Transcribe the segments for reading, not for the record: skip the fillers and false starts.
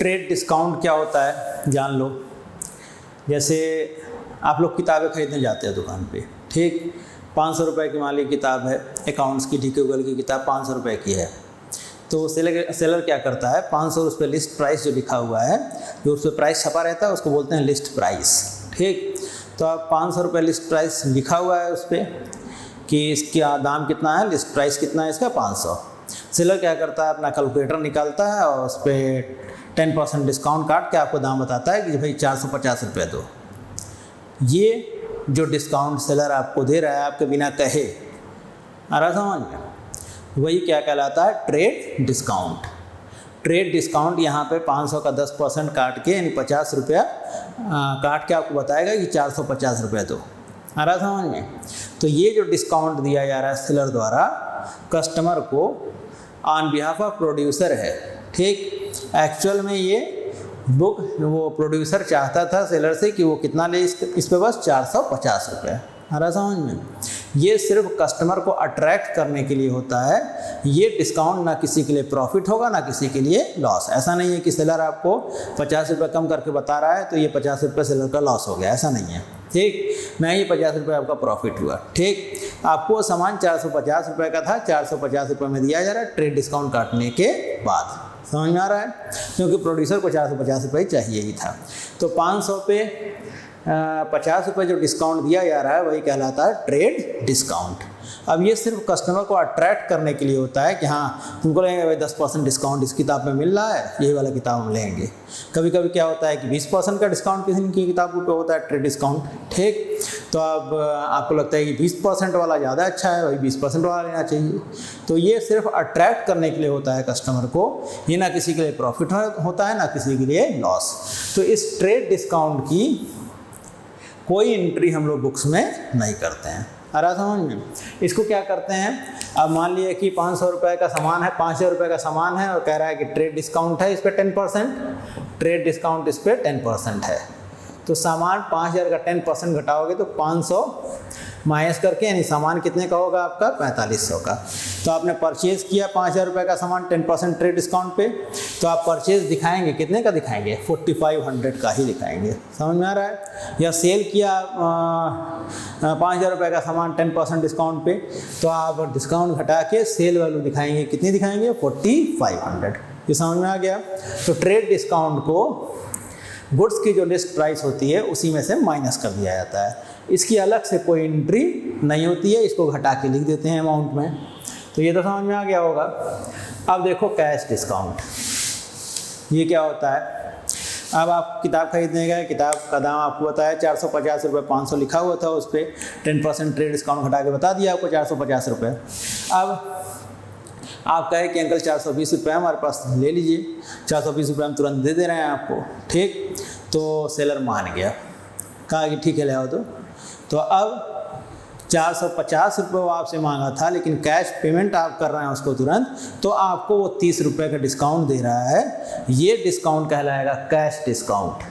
Trade discount क्या होता है जान लो। जैसे आप लोग किताबें खरीदने जाते हैं दुकान पे, ठीक, 500 रुपये की मान ली किताब है, अकाउंट्स की डी गूगल की किताब 500 रुपये की है। तो सेलर क्या करता है, 500 उस पर लिस्ट प्राइस जो लिखा हुआ है, जो उस पर प्राइस छपा रहता है उसको बोलते हैं लिस्ट प्राइस, ठीक। तो अब 500 रुपये लिस्ट प्राइस लिखा हुआ है उस पर कि इसका दाम कितना है, लिस्ट प्राइस कितना है इसका 500। सेलर क्या करता है, अपना कैलकुलेटर निकालता है और उस पर 10% डिस्काउंट काट के आपको दाम बताता है कि भाई 450 रुपये दो। ये जो डिस्काउंट सेलर आपको दे रहा है आपके बिना कहे, आ रहा समझ में, वही क्या कहलाता है, ट्रेड डिस्काउंट। ट्रेड डिस्काउंट यहाँ पे 500 का 10% काट के यानी 50 रुपया काट के आपको बताएगा कि 450 रुपये दो, आ रहा समझ में। तो ये जो डिस्काउंट दिया जा रहा है सेलर द्वारा कस्टमर को ऑन बिहाफ ऑफ प्रोड्यूसर है, ठीक। एक्चुअल में ये बुक वो प्रोड्यूसर चाहता था सेलर से कि वो कितना ले इस पे, बस 450 रुपये, आ रहा समझ में। ये सिर्फ कस्टमर को अट्रैक्ट करने के लिए होता है। ये डिस्काउंट ना किसी के लिए प्रॉफिट होगा ना किसी के लिए लॉस। ऐसा नहीं है कि सेलर आपको 50 रुपये कम करके बता रहा है तो ये 50 रुपये सेलर का लॉस हो गया, ऐसा नहीं है, ठीक। नहीं, ये 50 रुपये आपका प्रॉफिट हुआ, ठीक। आपको सामान 450 रुपये का था, 450 रुपये में दिया जा रहा है ट्रेड डिस्काउंट काटने के बाद, समझ में आ रहा है, क्योंकि प्रोड्यूसर को 450 रुपये चाहिए ही था। तो 500 पे 50 रुपये जो डिस्काउंट दिया जा रहा है वही कहलाता है ट्रेड डिस्काउंट। अब ये सिर्फ कस्टमर को अट्रैक्ट करने के लिए होता है कि हाँ तुमको लगेगा भाई 10% डिस्काउंट इस किताब में मिल रहा है, यही वाला किताब हम लेंगे। कभी कभी क्या होता है कि 20% का डिस्काउंट किसी की किताबों पे होता है, ट्रेड डिस्काउंट, ठीक। तो अब आपको लगता है कि 20% वाला ज़्यादा अच्छा है, वही 20% वाला लेना चाहिए। तो ये सिर्फ अट्रैक्ट करने के लिए होता है कस्टमर को, ये ना किसी के लिए प्रॉफिट होता है ना किसी के लिए लॉस। तो इस ट्रेड डिस्काउंट की कोई एंट्री हम लोग बुक्स में नहीं करते हैं, आ रहा समझ में। इसको क्या करते हैं, अब मान लिए कि 500 रुपये का सामान है, 500 रुपये का सामान है और कह रहा है कि ट्रेड डिस्काउंट है इस पर 10%, ट्रेड डिस्काउंट इस पर 10% है। तो सामान 5000 का 10% घटाओगे तो 500 माइनस करके यानी सामान कितने का होगा आपका 4500 का। तो आपने परचेज़ किया 5000 रुपये का सामान 10% ट्रेड डिस्काउंट पे, तो आप परचेज़ दिखाएंगे कितने का दिखाएंगे, 4500 का ही दिखाएंगे, समझ में आ रहा है। या सेल किया 5000 रुपये का सामान 10% डिस्काउंट पे, तो आप डिस्काउंट घटा के सेल वैल्यू दिखाएंगे, कितनी दिखाएंगे 4500। ये समझ में आ गया। तो ट्रेड डिस्काउंट को गुड्स की जो लिस्ट प्राइस होती है उसी में से माइनस कर दिया जाता है। इसकी अलग से कोई एंट्री नहीं होती है, इसको घटा के लिख देते हैं अमाउंट में। तो ये तो समझ में आ गया होगा। अब देखो कैश डिस्काउंट, ये क्या होता है। अब आप किताब खरीदने गए, किताब का दाम आपको बताया 450 रुपये, 500 लिखा हुआ था उस पर, 10% ट्रेड डिस्काउंट घटा के बता दिया आपको 450 रुपये। अब आप कहे कि अंकल 420 रुपये हमारे पास, ले लीजिए, 420 रुपये हम तुरंत दे रहे हैं आपको, ठीक। तो सेलर मान गया, कहा कि ठीक है ले आओ। तो अब 450 रुपये वो आपसे मांगा था, लेकिन कैश पेमेंट आप कर रहे हैं उसको तुरंत, तो आपको वो 30 रुपये का डिस्काउंट दे रहा है। ये डिस्काउंट कहलाएगा कैश डिस्काउंट।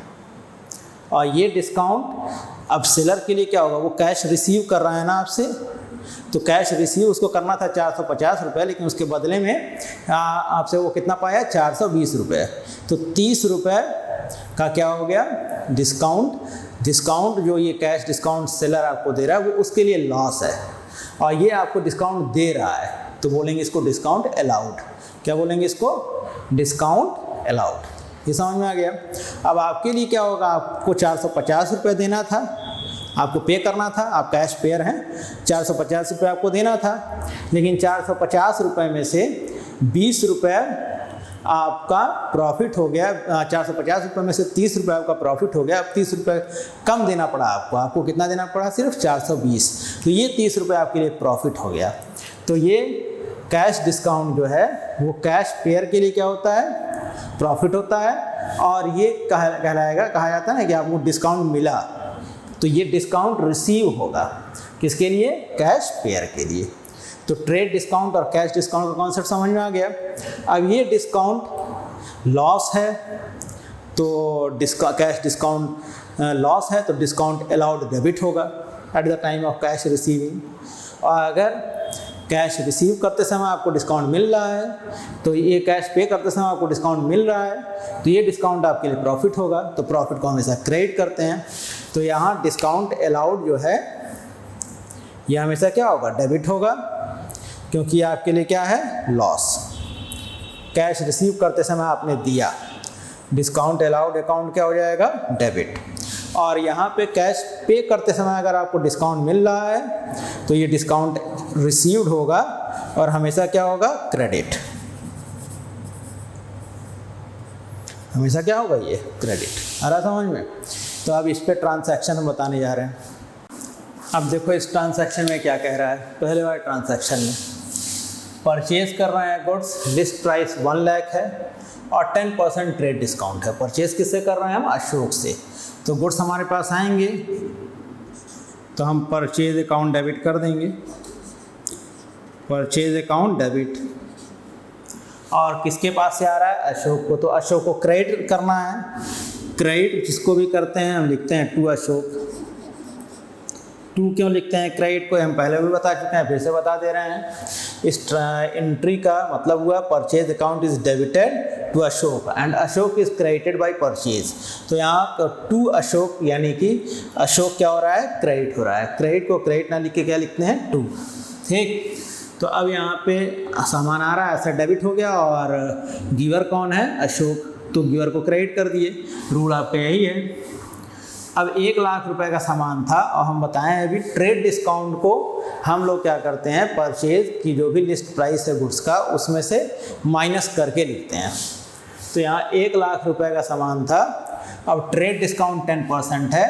और ये डिस्काउंट अब सेलर के लिए क्या होगा, वो कैश रिसीव कर रहा है ना आपसे, तो कैश रिसीव उसको करना था 450 रुपये, लेकिन उसके बदले में आपसे वो कितना पाया 420 रुपये। तो 30 रुपये का क्या हो गया डिस्काउंट जो ये कैश डिस्काउंट सेलर आपको दे रहा है वो उसके लिए लॉस है, और ये आपको डिस्काउंट दे रहा है, तो बोलेंगे इसको डिस्काउंट अलाउड। क्या बोलेंगे इसको, डिस्काउंट अलाउड। ये समझ में आ गया। अब आपके लिए क्या होगा, आपको 450 रुपये देना था, आपको पे करना था, आप कैश पेयर हैं, 450 रुपये आपको देना था, लेकिन 450 रुपये में से 20 रुपये आपका प्रॉफिट हो गया। 450 रुपये में से 30 रुपये आपका प्रॉफिट हो गया। अब 30 रुपये कम देना पड़ा आपको कितना देना पड़ा, सिर्फ 420। तो ये 30 रुपये आपके लिए प्रॉफिट हो गया। तो ये कैश डिस्काउंट जो है वो कैश पेयर के लिए क्या होता है, प्रॉफिट होता है। और ये कहा जाता है ना कि आपको डिस्काउंट मिला, तो ये डिस्काउंट रिसीव होगा किसके लिए, कैश पेयर के लिए। तो ट्रेड डिस्काउंट और कैश डिस्काउंट का कॉन्सेप्ट समझ में आ गया। अब ये डिस्काउंट लॉस है तो कैश डिस्काउंट लॉस है तो डिस्काउंट अलाउड डेबिट होगा at the time of cash receiving. और अगर कैश रिसीव करते समय आपको डिस्काउंट मिल रहा है, तो ये कैश पे करते समय आपको डिस्काउंट मिल रहा है, तो ये डिस्काउंट आपके लिए प्रॉफिट होगा, तो प्रॉफिट को हमेशा क्रेडिट करते हैं। तो यहाँ डिस्काउंट अलाउड जो है ये हमेशा क्या होगा, डेबिट होगा, क्योंकि ये आपके लिए क्या है, लॉस। कैश रिसीव करते समय आपने दिया, डिस्काउंट अलाउड अकाउंट क्या हो जाएगा, डेबिट। और यहाँ पे कैश पे करते समय अगर आपको डिस्काउंट मिल रहा है तो ये डिस्काउंट रिसीव्ड होगा और हमेशा क्या होगा, क्रेडिट। हमेशा क्या होगा, ये क्रेडिट। आ रहा समझ में? तो अब इस पे ट्रांसैक्शन हम बताने जा रहे हैं। अब देखो इस ट्रांसैक्शन में क्या कह रहा है। पहले वाले ट्रांसैक्शन में परचेज कर रहे हैं गुड्स, लिस्ट प्राइस 1 लाख है और 10% ट्रेड डिस्काउंट है। परचेज किससे कर रहे हैं हम, अशोक से। तो गुड्स हमारे पास आएंगे तो हम परचेज अकाउंट डेबिट कर देंगे, परचेज अकाउंट डेबिट। और किसके पास से आ रहा है, अशोक को, तो अशोक को क्रेडिट करना है। क्रेडिट जिसको भी करते हैं हम लिखते हैं टू अशोक। टू क्यों लिखते हैं क्रेडिट को, हम पहले भी बता चुके हैं, फिर से बता दे रहे हैं। इस एंट्री का मतलब हुआ purchase account is debited to Ashok and Ashok is credited by purchase. तो यहाँ टू अशोक यानी कि अशोक क्या हो रहा है, क्रेडिट हो रहा है। क्रेडिट को क्रेडिट ना लिख के क्या लिखते हैं, टू। ठीक, तो अब यहाँ पे सामान आ रहा है, ऐसा डेबिट हो गया और गिवर कौन है, अशोक, तो गिवर को क्रेडिट कर दिए। रूल आपका यही है। अब 1 लाख रुपए का सामान था और हम बताएं अभी ट्रेड डिस्काउंट को हम लोग क्या करते हैं, परचेज की जो भी लिस्ट प्राइस है गुड्स का उसमें से माइनस करके लिखते हैं। तो यहाँ 1 लाख रुपए का सामान था, अब ट्रेड डिस्काउंट 10% है,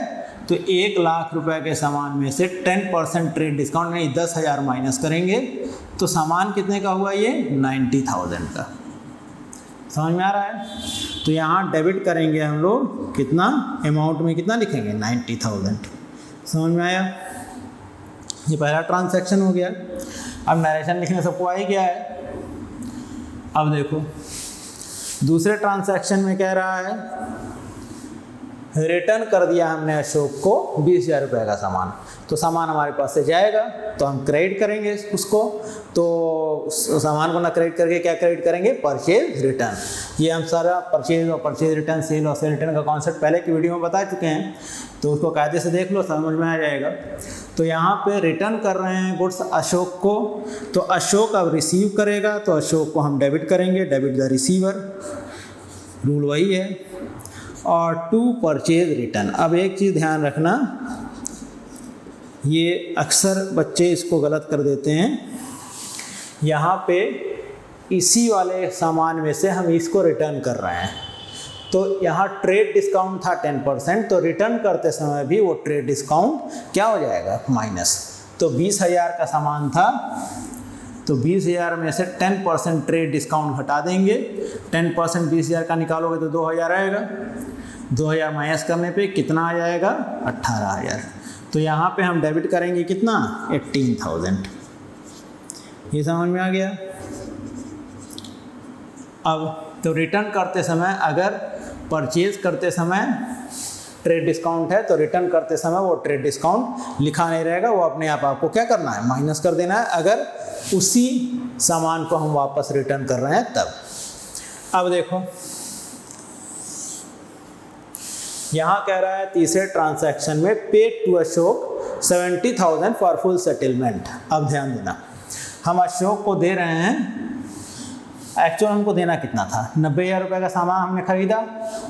तो 1 लाख रुपए के सामान में से 10% ट्रेड डिस्काउंट यानी 10,000 माइनस करेंगे, तो सामान कितने का हुआ, ये 90,000 का। समझ में आ रहा है? तो यहाँ डेबिट करेंगे हम लोग, कितना अमाउंट में कितना लिखेंगे, 90,000। समझ में आया? ये पहला ट्रांसैक्शन हो गया। अब नरेशन लिखने सबको आ ही गया है। अब देखो दूसरे ट्रांसैक्शन में कह रहा है रिटर्न कर दिया हमने अशोक को 20,000 रुपये का सामान, तो सामान हमारे पास से जाएगा तो हम क्रेडिट करेंगे उसको। तो सामान को ना क्रेडिट करके क्या क्रेडिट करेंगे, परचेज रिटर्न। ये हम सारा परचेज और परचेज रिटर्न, सेल और सेल रिटर्न का कॉन्सेप्ट पहले की वीडियो में बता चुके हैं, तो उसको कायदे से देख लो, समझ में आ जाएगा। तो यहाँ पे रिटर्न कर रहे हैं गुड्स अशोक को, तो अशोक अब रिसीव करेगा, तो अशोक को हम डेबिट करेंगे, डेबिट द रिसीवर, रूल वही है। और टू परचेज रिटर्न। अब एक चीज़ ध्यान रखना, ये अक्सर बच्चे इसको गलत कर देते हैं। यहाँ पे इसी वाले सामान में से हम इसको रिटर्न कर रहे हैं, तो यहाँ ट्रेड डिस्काउंट था 10%, तो रिटर्न करते समय भी वो ट्रेड डिस्काउंट क्या हो जाएगा, माइनस। तो 20,000 का सामान था, तो 20,000 में से 10% ट्रेड डिस्काउंट हटा देंगे। 10% 20,000 का निकालोगे तो 2,000 आएगा। 2,000 माइनस करने पे कितना आ जाएगा, 18,000। तो यहाँ पे हम डेबिट करेंगे कितना, 18,000। ये समझ में आ गया? अब तो रिटर्न करते समय अगर परचेज करते समय ट्रेड डिस्काउंट है तो रिटर्न करते समय वो ट्रेड डिस्काउंट लिखा नहीं रहेगा, वो अपने आप आपको क्या करना है, माइनस कर देना है, अगर उसी सामान को हम वापस रिटर्न कर रहे हैं तब। अब देखो यहाँ कह रहा है तीसरे ट्रांसैक्शन में pay to Ashok 70,000 for full settlement. अब ध्यान देना, हम अशोक को दे रहे हैं, एक्चुअल हमको देना कितना था, 90,000 रुपये का सामान हमने खरीदा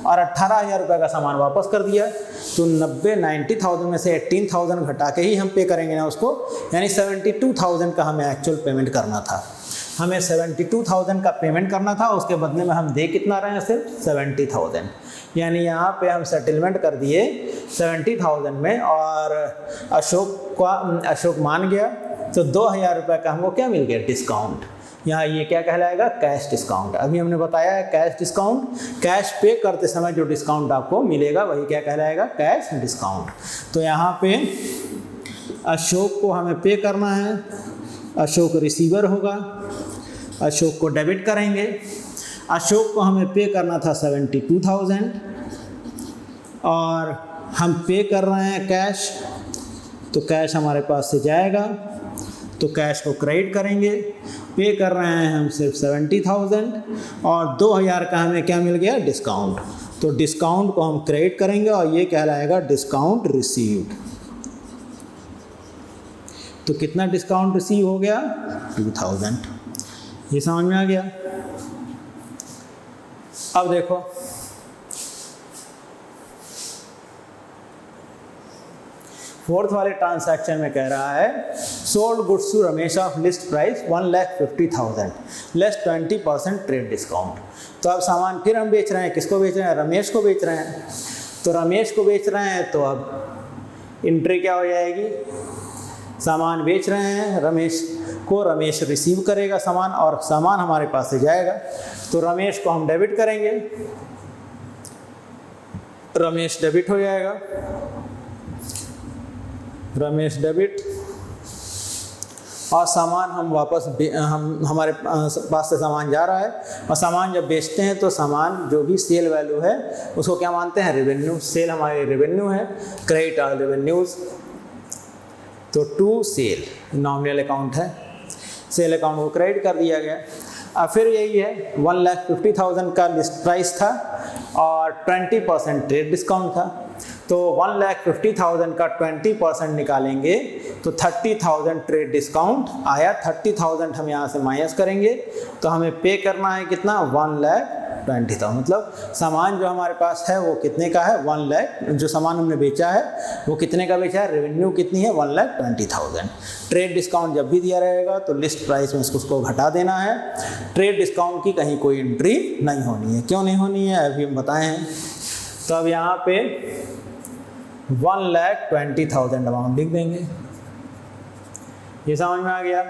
और 18,000 रुपये का सामान वापस कर दिया, तो 90,000 में से 18,000 घटा के ही हम पे करेंगे ना उसको, यानी 72,000 का हमें एक्चुअल पेमेंट करना था। हमें 72,000 का पेमेंट करना था, उसके बदले में हम दे कितना रहे हैं, सिर्फ 70,000। यानी यहाँ पे हम सेटलमेंट कर दिए 70,000 में और अशोक मान गया, तो 2,000 रुपये का हमको क्या मिल गया, डिस्काउंट। यहाँ ये क्या कहलाएगा, कैश डिस्काउंट। अभी हमने बताया है कैश डिस्काउंट, कैश पे करते समय जो डिस्काउंट आपको मिलेगा वही क्या कहलाएगा, कैश डिस्काउंट। तो यहाँ पे अशोक को हमें पे करना है, अशोक रिसीवर होगा, अशोक को डेबिट करेंगे। अशोक को हमें पे करना था 72,000 और हम पे कर रहे हैं कैश, तो कैश हमारे पास से जाएगा, तो कैश को क्रेडिट करेंगे, पे कर रहे हैं हम सिर्फ 70,000 और 2,000 का हमें क्या मिल गया, डिस्काउंट। तो डिस्काउंट को हम क्रेडिट करेंगे और ये कहलाएगा डिस्काउंट रिसीव्ड। तो कितना डिस्काउंट रिसीव हो गया, 2,000। ये समझ में आ गया। अब देखो फोर्थ वाले ट्रांसैक्शन में कह रहा है sold goods to Ramesh of list price 1,50,000 less 20% trade discount. तो अब सामान फिर हम बेच रहे हैं, किसको बेच रहे हैं, रमेश को बेच रहे हैं। तो रमेश को बेच रहे हैं तो अब एंट्री क्या हो जाएगी, सामान बेच रहे हैं रमेश को, रमेश रिसीव करेगा सामान और सामान हमारे पास से जाएगा। तो रमेश को हम डेबिट करेंगे, रमेश डेबिट हो जाएगा, रमेश डेबिट और सामान हम वापस हम हमारे पास से सामान जा रहा है और सामान जब बेचते हैं तो सामान जो भी सेल वैल्यू है उसको क्या मानते हैं, रेवेन्यू। सेल हमारी रेवेन्यू है, क्रेडिट आर रेवेन्यूज। तो टू सेल नॉमिनल अकाउंट है, सेल अकाउंट को क्रेडिट कर दिया गया। अब फिर यही है 1,50,000 का लिस्ट प्राइस था और 20% ट्रेड डिस्काउंट था। तो 1,50,000 का 20% निकालेंगे तो 30,000 ट्रेड डिस्काउंट आया। 30,000 हम यहाँ से माइनस करेंगे तो हमें पे करना है कितना, 1,20,000। मतलब सामान जो हमारे पास है वो कितने का है, 1 लाख। जो सामान हमने बेचा है वो कितने का बेचा है, रेवेन्यू कितनी है, 1,20,000। ट्रेड डिस्काउंट जब भी दिया रहेगा तो लिस्ट प्राइस में उसको घटा देना है। ट्रेड डिस्काउंट की कहीं कोई एंट्री नहीं होनी है। क्यों नहीं होनी है अभी हम बताए हैं। तो अब यहाँ पे 1,20,000 अमाउंट लिख देंगे। ये समझ में आ गया।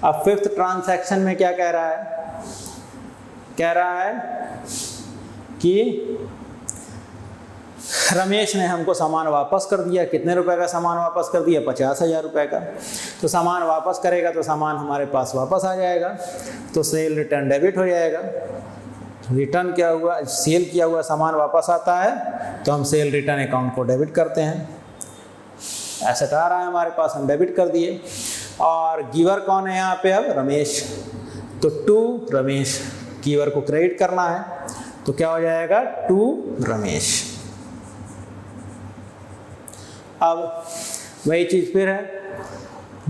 अब फिफ्थ ट्रांसैक्शन में क्या कह रहा है, कह रहा है कि रमेश ने हमको सामान वापस कर दिया। कितने रुपए का सामान वापस कर दिया, 50,000 रुपये का। तो सामान वापस करेगा तो सामान हमारे पास वापस आ जाएगा। तो सेल रिटर्न डेबिट हो जाएगा। रिटर्न क्या हुआ, सेल किया हुआ सामान वापस आता है तो हम सेल रिटर्न अकाउंट को डेबिट करते हैं। एसेट आ रहा है हमारे पास, हम डेबिट कर दिए। और गिवर कौन है यहाँ पे, अब रमेश। तो टू रमेश, गिवर को क्रेडिट करना है तो क्या हो जाएगा, टू रमेश। अब वही चीज़ फिर है,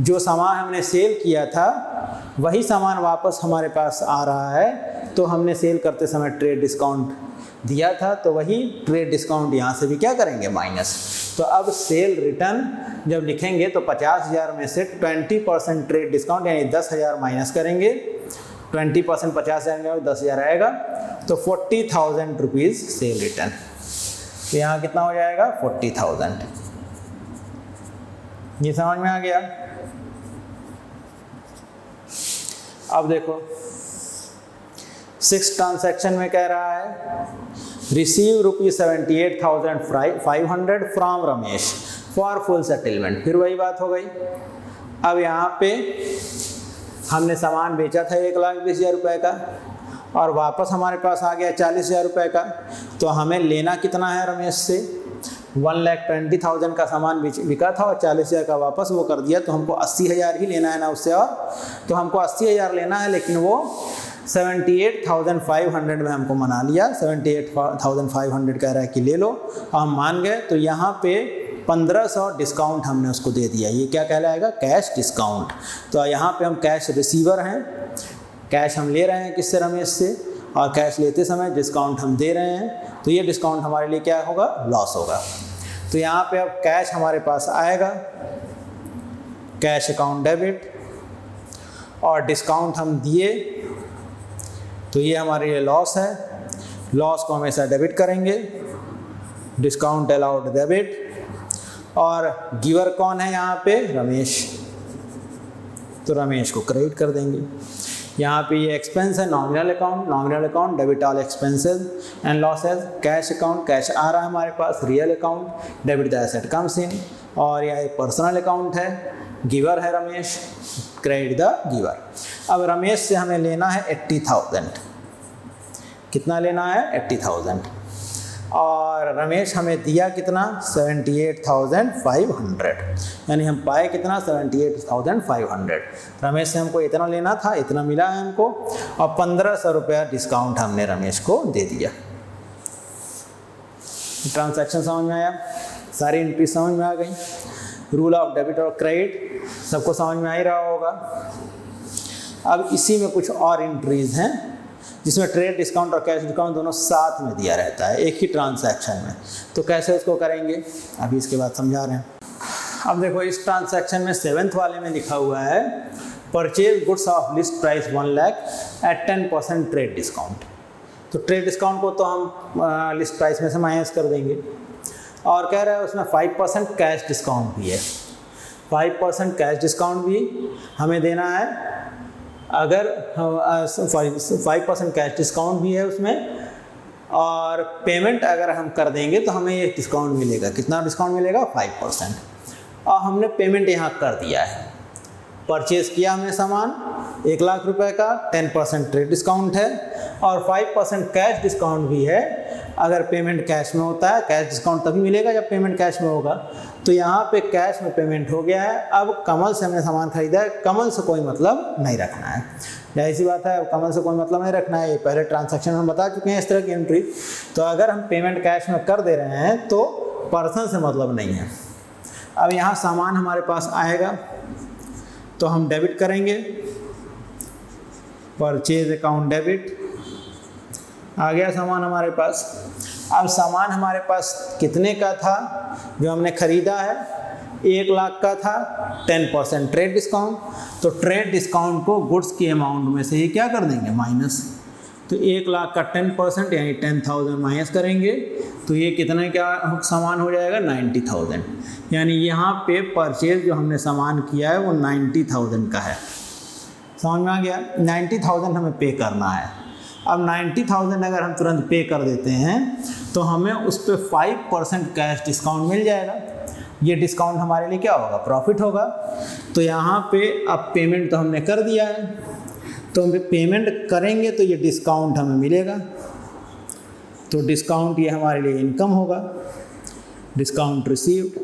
जो सामान हमने सेल किया था वही सामान वापस हमारे पास आ रहा है। तो हमने सेल करते समय ट्रेड डिस्काउंट दिया था तो वही ट्रेड डिस्काउंट यहाँ से भी क्या करेंगे, माइनस। तो अब सेल रिटर्न जब लिखेंगे तो 50,000 में से 20% ट्रेड डिस्काउंट यानी 10,000 माइनस करेंगे। 20% 50,000 में 10,000 आएगा तो 40,000 रुपीज़ सेल रिटर्न। तो यहाँ कितना हो जाएगा, 40,000। ये समझ में आ गया। अब देखो 6 ट्रांसैक्शन में कह रहा है receive ₹78,500 from Ramesh for full settlement. फिर वही बात हो गई। अब यहाँ पे हमने सामान बेचा था 1,20,000 रुपये का और वापस हमारे पास आ गया 40,000 रुपये का। तो हमें लेना कितना है रमेश से, 1,20,000 का सामान बिका था और 40,000 का वापस वो कर दिया। तो हमको 80,000 ही लेना है ना उससे, और तो हमको 80,000 लेना है, लेकिन वो 78,500 में हमको मना लिया। 78,500 कह रहा है कि ले लो, और हम मान गए। तो यहाँ पे 1,500 डिस्काउंट हमने उसको दे दिया। ये क्या कहलाएगा, कैश डिस्काउंट। तो यहाँ पे हम कैश रिसीवर हैं, कैश हम ले रहे हैं किससे, रमेश से, और कैश लेते समय डिस्काउंट हम दे रहे हैं। तो ये डिस्काउंट हमारे लिए क्या होगा, लॉस होगा। तो यहाँ पे अब कैश हमारे पास आएगा, कैश अकाउंट डेबिट, और डिस्काउंट हम दिए तो ये हमारे लिए लॉस है। लॉस को हमेशा डेबिट करेंगे, डिस्काउंट अलाउड डेबिट। और गिवर कौन है यहाँ पे, रमेश। तो रमेश को क्रेडिट कर देंगे। यहाँ पे ये एक्सपेंस है, nominal account debit all expenses and losses. Cash account, cash आ रहा है हमारे पास, real account debit the asset comes in. और यह एक पर्सनल अकाउंट है, गिवर है रमेश, क्रेडिट द गिवर। अब रमेश से हमें लेना है 80,000। कितना लेना है, 80,000। और और रमेश हमें दिया कितना 78,500, यानी हम पाए कितना 78,500। रमेश से हमको इतना लेना था, इतना मिला है हमको, और 1500 रुपया डिस्काउंट हमने रमेश को दे दिया। ट्रांजैक्शन समझ में आया, सारी एंट्री समझ में आ गई। रूल ऑफ डेबिट और क्रेडिट सबको समझ में आ ही रहा होगा। अब इसी में कुछ और एंट्रीज हैं जिसमें ट्रेड डिस्काउंट और कैश डिस्काउंट दोनों साथ में दिया रहता है एक ही ट्रांजैक्शन में। तो कैसे उसको करेंगे अभी इसके बाद समझा रहे हैं। अब देखो इस ट्रांजैक्शन में 7th वाले में लिखा हुआ है purchase goods of list price 1 lakh at 10% trade discount. तो ट्रेड डिस्काउंट को तो हम लिस्ट प्राइस में से माइनस कर देंगे, और कह रहा है उसमें 5% कैश डिस्काउंट भी है। 5% कैश डिस्काउंट भी हमें देना है। अगर 5% कैश डिस्काउंट भी है उसमें, और पेमेंट अगर हम कर देंगे तो हमें ये डिस्काउंट मिलेगा। कितना डिस्काउंट मिलेगा 5%। और हमने पेमेंट यहाँ कर दिया है, परचेज़ किया हमने सामान 1 लाख रुपए का, 10% ट्रेड डिस्काउंट है और 5% कैश डिस्काउंट भी है। अगर पेमेंट कैश में होता है, कैश डिस्काउंट तभी मिलेगा जब पेमेंट कैश में होगा। तो यहाँ पे कैश में पेमेंट हो गया है। अब कमल से हमने सामान खरीदा है, कमल से कोई मतलब नहीं रखना है, जाहिर सी बात है, कमल से कोई मतलब नहीं रखना है। ये पहले ट्रांजैक्शन में हम बता चुके हैं इस तरह की एंट्री। तो अगर हम पेमेंट कैश में कर दे रहे हैं तो पर्सन से मतलब नहीं है। अब यहाँ सामान हमारे पास आएगा तो हम डेबिट करेंगे, परचेज अकाउंट डेबिट, आ गया सामान हमारे पास। अब सामान हमारे पास कितने का था जो हमने ख़रीदा है, 1 लाख का था, 10% ट्रेड डिस्काउंट। तो ट्रेड डिस्काउंट को गुड्स के अमाउंट में से ही क्या कर देंगे माइनस। तो 1 लाख का 10% यानी 10,000 माइनस करेंगे तो ये कितने का सामान हो जाएगा 90,000। यानी यहाँ पे परचेज जो हमने सामान किया है वो 90,000 का है। समझ में आ गया। 90,000 हमें पे करना है। अब 90,000 अगर हम तुरंत पे कर देते हैं तो हमें उस पर 5% कैश डिस्काउंट मिल जाएगा। ये डिस्काउंट हमारे लिए क्या होगा, प्रॉफिट होगा। तो यहाँ पे अब पेमेंट तो हमने कर दिया है, तो हम पेमेंट करेंगे तो ये डिस्काउंट हमें मिलेगा। तो डिस्काउंट ये हमारे लिए इनकम होगा, डिस्काउंट रिसीव्ड।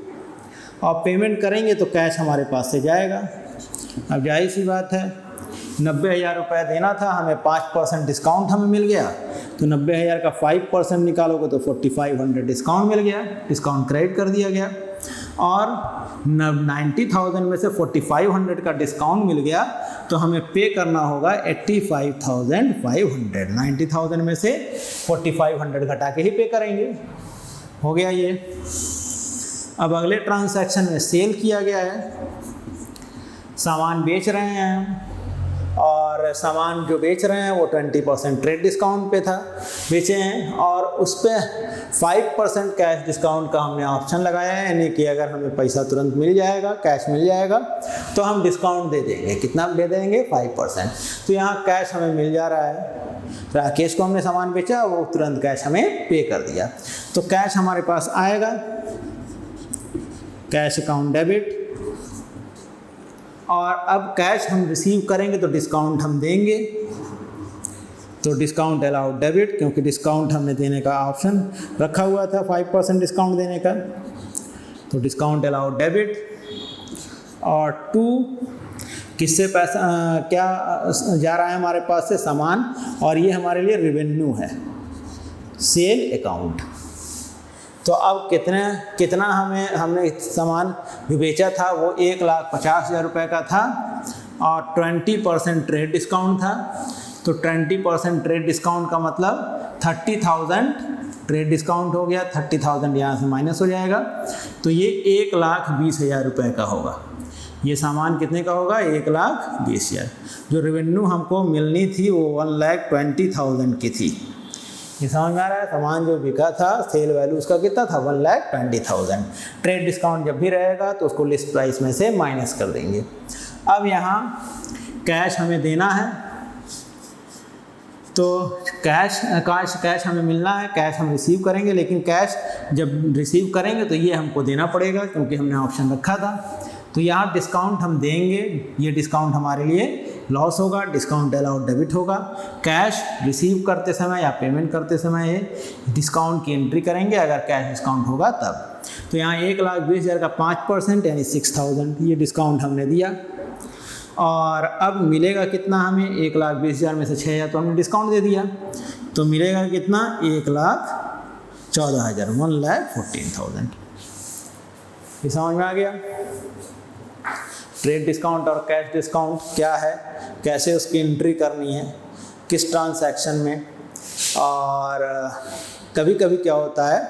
और पेमेंट करेंगे तो कैश हमारे पास से जाएगा। अब जाहिर सी बात है 90,000 रुपये देना था, हमें 5% डिस्काउंट हमें मिल गया। तो 90,000 का 5% निकालोगे तो 4,500 डिस्काउंट मिल गया, डिस्काउंट क्रेडिट कर दिया गया। और 90,000 में से 4,500 का डिस्काउंट मिल गया तो हमें पे करना होगा 85,500। 90,000 में से 4,500 घटा के ही पे करेंगे। हो गया ये। अब अगले ट्रांजैक्शन में सेल किया गया है, सामान बेच रहे हैं और सामान जो बेच रहे हैं वो 20% ट्रेड डिस्काउंट पे था बेचे हैं, और उस पर 5% कैश डिस्काउंट का हमने ऑप्शन लगाया है। यानी कि अगर हमें पैसा तुरंत मिल जाएगा, कैश मिल जाएगा, तो हम डिस्काउंट दे देंगे। कितना दे देंगे 5%। तो यहाँ कैश हमें मिल जा रहा है। राकेश को हमने सामान बेचा, वो तुरंत कैश हमें पे कर दिया। तो कैश हमारे पास आएगा, कैश अकाउंट डेबिट। और अब कैश हम रिसीव करेंगे तो डिस्काउंट हम देंगे। तो डिस्काउंट अलाउड डेबिट, क्योंकि डिस्काउंट हमने देने का ऑप्शन रखा हुआ था 5% डिस्काउंट देने का। तो डिस्काउंट अलाउड डेबिट। और 2 किससे पैसा क्या जा रहा है हमारे पास से सामान, और ये हमारे लिए रेवेन्यू है, सेल अकाउंट। तो अब कितना हमने सामान जो बेचा था वो 1,50,000 रुपये का था और 20% ट्रेड डिस्काउंट था। तो 20% ट्रेड डिस्काउंट का मतलब 30,000 ट्रेड डिस्काउंट हो गया। 30,000 यहाँ से माइनस हो जाएगा, तो ये 1,20,000 रुपये का होगा। ये सामान कितने का होगा 1,20,000। जो रेवेन्यू हमको मिलनी थी वो 1,20,000 की थी। ये समझ में आ रहा है। सामान जो बिका था सेल वैल्यू उसका कितना था 1,20,000। ट्रेड डिस्काउंट जब भी रहेगा तो उसको लिस्ट प्राइस में से माइनस कर देंगे। अब यहाँ कैश हमें देना है, तो कैश हमें मिलना है, कैश हम रिसीव करेंगे। लेकिन कैश जब रिसीव करेंगे तो ये हमको देना पड़ेगा, क्योंकि हमने ऑप्शन रखा था। तो यहाँ डिस्काउंट हम देंगे, ये डिस्काउंट हमारे लिए लॉस होगा, डिस्काउंट अलाउड डेबिट होगा। कैश रिसीव करते समय या पेमेंट करते समय है डिस्काउंट की एंट्री करेंगे अगर कैश डिस्काउंट होगा तब। तो यहाँ 1,20,000 का 5% यानी 6,000 ये डिस्काउंट हमने दिया। और अब मिलेगा कितना हमें, 1,20,000 में से 6,000 तो हमने डिस्काउंट दे दिया, तो मिलेगा कितना 1,14,000, 1,14,000। ये समझ में आ गया। ट्रेड डिस्काउंट और कैश डिस्काउंट क्या है, कैसे उसकी एंट्री करनी है, किस ट्रांसैक्शन में। और कभी कभी क्या होता है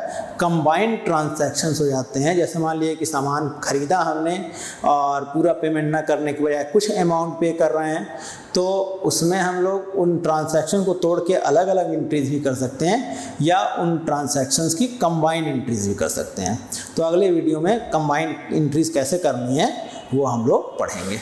कंबाइंड ट्रांसैक्शंस हो जाते हैं, जैसे मान लीजिए कि सामान खरीदा हमने और पूरा पेमेंट ना करने के बजाय कुछ अमाउंट पे कर रहे हैं, तो उसमें हम लोग उन ट्रांसैक्शन को तोड़ के अलग अलग एंट्रीज भी कर सकते हैं या उन ट्रांसैक्शंस की कंबाइंड एंट्रीज भी कर सकते हैं। तो अगले वीडियो में कंबाइंड एंट्रीज कैसे करनी है वो हम लोग पढ़ेंगे।